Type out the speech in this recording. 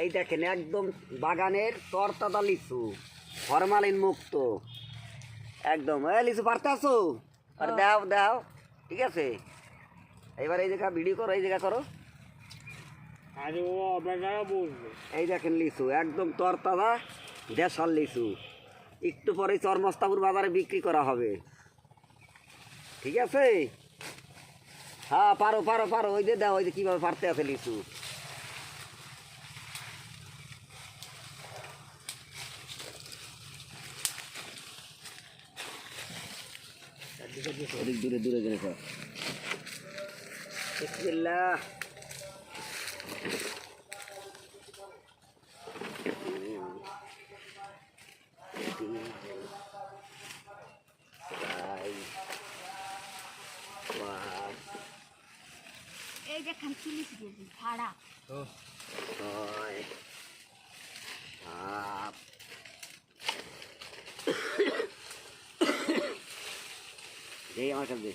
এই দেখেন একদম বাগানের তরতাজা লিচু, ফরমালিন মুক্ত একদম। লিচু পারতে আসো আর দাও দাও, ঠিক আছে। এবার এই জায়গা ভিডিও করো, এই জায়গা করো। এই দেখেন লিচু একদম তরতাজা দেশাল লিচু, একটু পরে চরমস্তাপুর বাজারে বিক্রি করা হবে, ঠিক আছে। হ্যাঁ পারো পারো পারো, ওই যে দাও, ওই যে কীভাবে পারতে আছে লিচু। দূরে দূরে গেলে বিসমিল্লাহ। এই দেখেন চিলিস দিয়েছি ভাড়া এই আমার সাথে